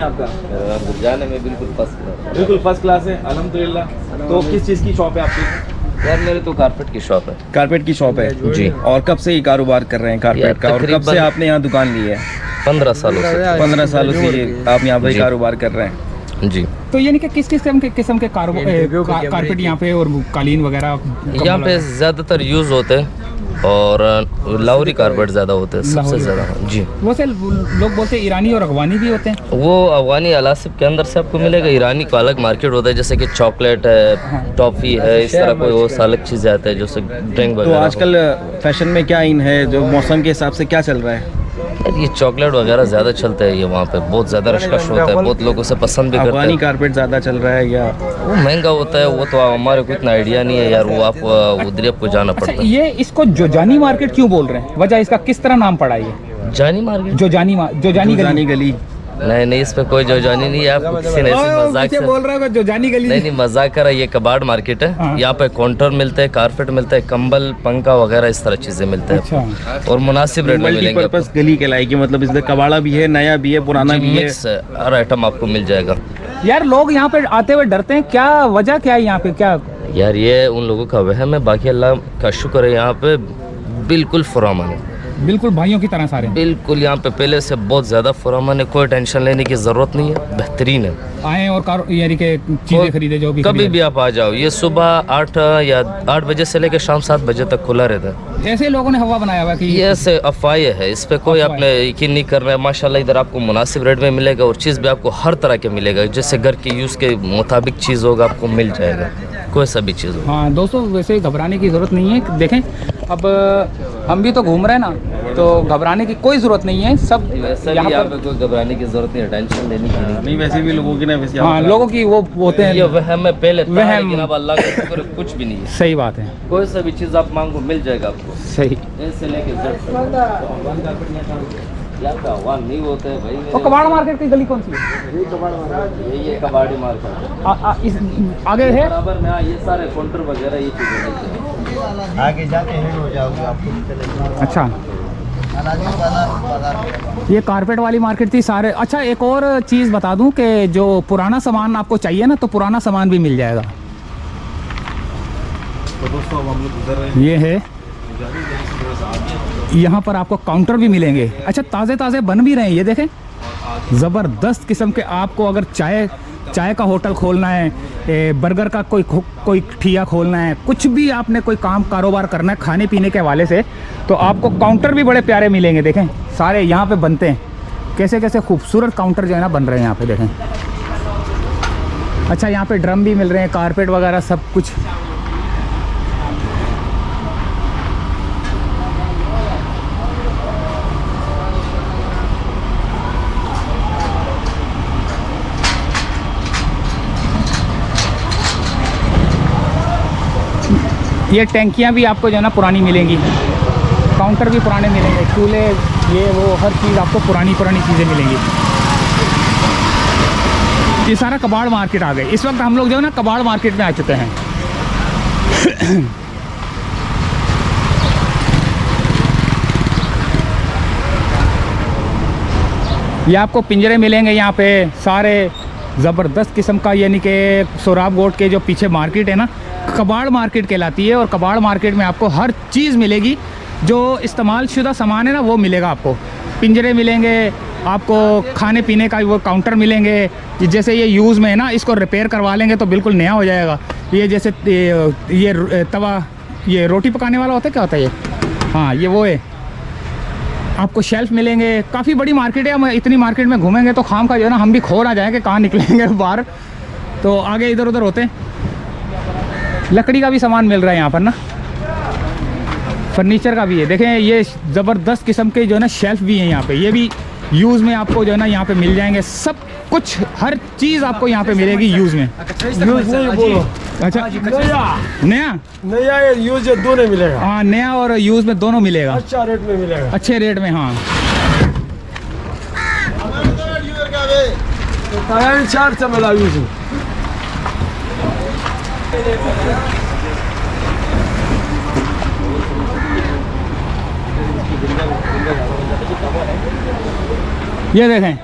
आपका गुरजाने में बिल्कुल फर्स्ट क्लास। बिल्कुल फर्स्ट क्लास है, अल्हम्दुलिल्लाह। तो किस चीज़ की शॉप है आपकी? यार मेरे तो कारपेट की शॉप है। कारपेट की शॉप है जी। और कब से ये कारोबार कर रहे हैं कारपेट का, और कब से आपने यहाँ दुकान ली है? 15 सालों से। 15 सालों से ये आप यहाँ पे जी। कारोबार कर रहे हैं। जी। तो यानी कि किस किस्म के कारपेट यहाँ पे और कालीन वगैरह यहाँ पे ज़्यादातर यूज़ होते हैं और लाहौरी कारपेट ज़्यादा होते हैं, सबसे ज़्यादा। जी। वो से लोग बोलते हैं ईरानी और अफगानी भी होते हैं। वो अफगानी अलासिब के अंदर से आपको मिलेगा, ईरानी का अलग मार्केट होता है, जैसे कि चॉकलेट है, टॉफ़ी है, इस तरह कोई और अलग चीज़ें आते हैं जैसे ड्रिंक तो वगैरह। आजकल फैशन में क्या इन है, जो मौसम के हिसाब से क्या चल रहा है? ये चॉकलेट वगैरह ज़्यादा चलता है, ये वहाँ पे बहुत ज़्यादा रश होता है, बहुत लोग उसे पसंद भी करते अफगानी हैं। कारपेट ज़्यादा चल रहा है या? वो महंगा होता है, वो तो हमारे को इतना आइडिया नहीं है यार, वो आप उधर आपको जाना अच्छा, पड़ता है। ये इसको जोजानी मार्केट क्यों बोल रहे हैं? वजह इसका किस तरह नाम पड़ा ये जानी मार्केट? जोजानी जानी गली? नहीं, इस पे कोई जो जानी नहीं है, आपको किसी ने ऐसे मजाक से बोल रहा है जोजानी गली। नहीं मजाक कर रहा है। ये कबाड़ मार्केट है, हाँ। यहाँ पे काउंटर मिलते हैं, कारपेट मिलते हैं, कंबल पंखा वगैरह इस तरह चीजें मिलते हैं अच्छा। और मुनासिब रेट में मिलेंगे आपको। मल्टीपर्पज गली कहलाएगी, मतलब इसमें कबाड़ा भी है, नया भी है, पुराना भी है। मिक्स है, हर आइटम आपको मिल जाएगा। यार लोग यहाँ पे आते हुए डरते हैं, क्या वजह क्या है यहाँ पे? क्या यार ये उन लोगों का वहम है, बाकी अल्लाह का शुक्र है, यहाँ पे बिल्कुल फुरामन है, बिल्कुल भाइयों की तरह सारे बिल्कुल यहाँ पे पहले से बहुत ज़्यादा फुरामन है, कोई टेंशन लेने की ज़रूरत नहीं है, बेहतरीन है। आए और यानी कि चीजें खरीदे जो भी कभी खरीदे। भी आप आ जाओ, ये सुबह 8 बजे से लेकर शाम 7 बजे तक खुला रहता है। ऐसे लोगों ने हवा बनाया हुआ कि ये ऐसे अफवाहें है, इस पे कोई अफवाहें। आपने यकीन नहीं कर रहा है। माशाल्लाह इधर आपको मुनासिब रेट में मिलेगा और चीज़ भी आपको हर तरह के मिलेगा, जैसे घर के यूज़ के मुताबिक चीज़ होगा आपको मिल जाएगा, कोई सा भी चीज़ हो। हाँ दोस्तों, वैसे घबराने की ज़रूरत नहीं है। देखें अब हम भी तो घूम रहे हैं ना, तो घबराने की कोई ज़रूरत नहीं है। सब वैसे यहाँ भी यहाँ पर पे कोई घबराने की जरूरत नहीं है, टेंशन लेने की नहीं, वैसे भी लोगों की ना वैसे हाँ लोगों की वो होते ये हैं। वहम है पहले था, वहम। लेकिन अब अल्लाह का शुक्र है, कुछ भी नहीं है, सही बात है, कोई सा भी चीज़ आप मांगो मिल जाएगा आपको, सही। ऐसे लेके वाहन नहीं होते हैं भाई। वो कबाड़ मार्केट की गली कौन सी है? ये कबाड़ी मार्केट इस आगे है। बराबर में। हाँ, ये सारे काउंटर वगैरह ये चीज़ें मिलती हैं। आगे जाके हिल हो जाओगे आपको। अच्छा, ये कारपेट वाली मार्केट थी सारे। अच्छा, एक और चीज़ बता दूं कि जो पुराना सामान आपको चाहिए ना, तो पुराना सामान भी मिल जाएगा। तो दोस्तों अब हम लोग गुजर रहे हैं, ये है, यहाँ पर आपको काउंटर भी मिलेंगे। अच्छा, ताज़े ताज़े बन भी रहे हैं, ये देखें, ज़बरदस्त किस्म के। आपको अगर चाय का होटल खोलना है, बर्गर का कोई ठिया खोलना है, कुछ भी आपने कोई कारोबार करना है खाने पीने के हवाले से, तो आपको काउंटर भी बड़े प्यारे मिलेंगे। देखें सारे यहाँ पे बनते हैं, कैसे कैसे खूबसूरत काउंटर जो है ना बन रहे हैं यहाँ पे, देखें। अच्छा, यहाँ पे ड्रम भी मिल रहे हैं, कारपेट वगैरह सब कुछ। ये टैंकियाँ भी आपको जो है ना पुरानी मिलेंगी, काउंटर भी पुराने मिलेंगे, चूल्हे, ये वो हर चीज़ आपको पुरानी चीज़ें मिलेंगी। ये सारा कबाड़ मार्केट आ गए। इस वक्त हम लोग जो है ना कबाड़ मार्केट में आ चुके हैं। ये आपको पिंजरे मिलेंगे यहाँ पे सारे, ज़बरदस्त किस्म का, यानी कि सोराब गोट के जो पीछे मार्केट है ना, कबाड़ मार्केट कहलाती है। और कबाड़ मार्केट में आपको हर चीज़ मिलेगी, जो इस्तेमाल शुदा सामान है ना वो मिलेगा आपको। पिंजरे मिलेंगे आपको, खाने पीने का वो काउंटर मिलेंगे। जैसे ये यूज़ में है ना, इसको रिपेयर करवा लेंगे तो बिल्कुल नया हो जाएगा। ये जैसे ये तवा, ये रोटी पकाने वाला होता है, क्या होता है ये? हाँ, ये वो है। आपको शेल्फ मिलेंगे। काफ़ी बड़ी मार्केट है, हम इतनी मार्केट में घूमेंगे तो खाम का जो है ना हम भी खो ना जाए कि कहाँ निकलेंगे बाहर, तो आगे इधर उधर होते हैं। लकड़ी का भी सामान मिल रहा है यहाँ पर ना, फर्नीचर का भी है। देखें ये ज़बरदस्त किस्म के जो है ना शेल्फ भी हैं यहाँ पे, ये भी यूज़ में आपको जो है ना यहाँ पे मिल जाएंगे। सब कुछ, हर चीज़ आपको यहाँ पे मिलेगी यूज़ में। यूज नहीं बोलो। अच्छा, नया नया यूज दोनों मिलेगा, हाँ, नया और यूज़ में दोनों मिलेगा, अच्छा रेट में मिलेगा, अच्छे रेट में। हाँ, चार से मिला यूज। ये देखें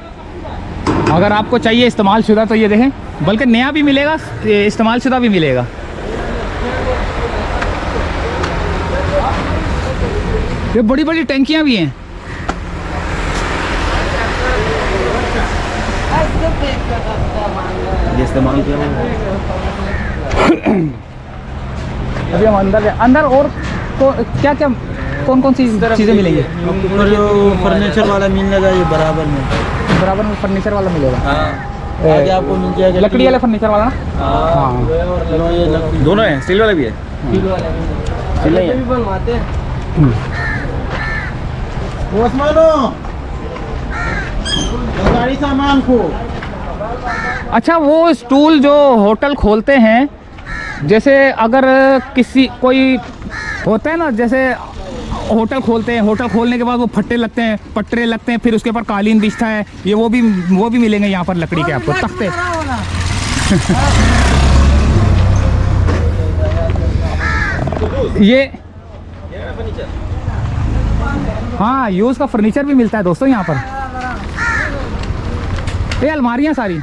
अगर आपको चाहिए इस्तेमाल शुदा तो ये देखें, बल्कि नया भी मिलेगा, इस्तेमाल शुदा भी मिलेगा। ये बड़ी बड़ी टंकियां भी हैं। ये इस्तेमाल किया हुआ है। अभी हम अंदर और तो क्या क्या कौन कौन सी चीज़ें मिलेंगी? ऊपर जो फर्नीचर वाला मिलेगा ये बराबर में फर्नीचर वाला मिलेगा। आगे आपको मिल जाएगा लकड़ी वाला फर्नीचर वाला ना। हाँ ये लकड़ी दोनों है, स्टील वाला भी है। स्टील नहीं है। बनवाते हैं। गाड़ी सामान को अच्छा, वो स्टूल जो होटल खोलते हैं, जैसे अगर किसी कोई होता है ना, जैसे होटल खोलते हैं, होटल खोलने के बाद वो फट्टे लगते हैं, पटरे लगते हैं, फिर उसके ऊपर कालीन बिछता है, ये वो भी मिलेंगे यहाँ पर लकड़ी के आपको तख्ते। ये हाँ, यूज़ का फर्नीचर भी मिलता है दोस्तों यहाँ पर। ये अलमारियाँ सारी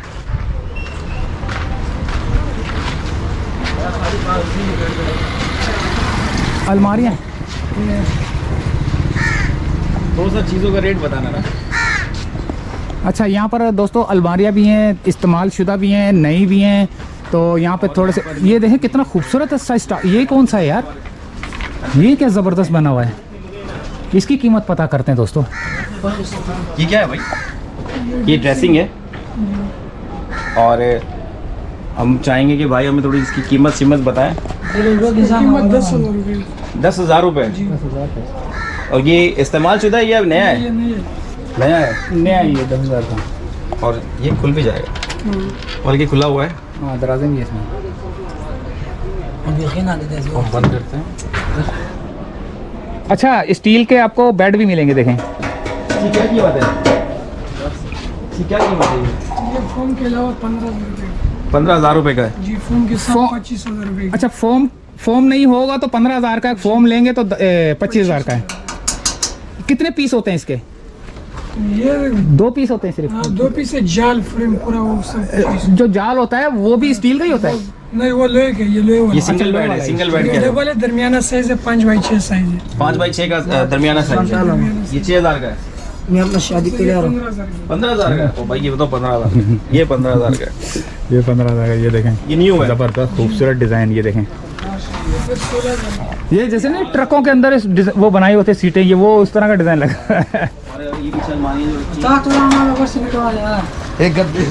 अलमारियाँ। थोड़ा सा चीज़ों का रेट बताना ना। अच्छा, यहाँ पर दोस्तों अलमारियाँ भी हैं, इस्तेमाल शुदा भी हैं, नई भी हैं। तो यहाँ पे थोड़े से ये देखें कितना खूबसूरत है। ये कौन सा है यार? ये क्या ज़बरदस्त बना हुआ है। इसकी कीमत पता करते हैं दोस्तों। ये क्या है भाई? ये ड्रेसिंग है और हम चाहेंगे कि भाई हमें थोड़ी इसकी कीमत बताएं। कीमत 10,000 रुपये। 10,000 रुपये। और ये इस्तेमाल शुदा है या नया है? नया है। नया ये 10,000 का। और ये खुल भी जाएगा। और ये खुला हुआ है। हाँ, दराज़ें भी है इसमें। हम बंद करते हैं। अच्छा, स्टील के आपको बेड भी मिलेंगे, देखें। ये क्या कीमत है? ये क्या कीमत है? ये फोम के अलावा 15,000 रुपये। 15,000 रुपये का है। जी, फोम के साथ फोम- 25,000 रुपये। अच्छा, फोम नहीं होगा तो 15,000 का है, फोम लेंगे तो 25,000 का है। कितने पीस होते हैं इसके? ये 2 पीस होते हैं सिर्फ। 2 पीस है, जाल फ्रेम पूरा वो सब। जो जाल होता है वो भी स्टील का ही होता है। नहीं, वो लोहे के, ये लोहे ये वाला। सिंगल बेड है। सिंगल बेड ये क्या है? डबल है, दरमियाना साइज है, 5x6 साइज है। 5x6 का दरमियाना साइज। ये 6,000 का है। मैं अपना शादी के लिए 15,000 का है। ओ भाई ये बताओ 15,000। ये 15,000 का है। ये 15,000 का। ये देखें, ये न्यू है। जबरदस्त खूबसूरत डिजाइन। ये देखें, ये जैसे ना ट्रकों के अंदर वो बनाई होती है सीटें, ये वो उस तरह का डिजाइन लगा है। और ये भी सलमानी जो रखी है। एक गद्दे ये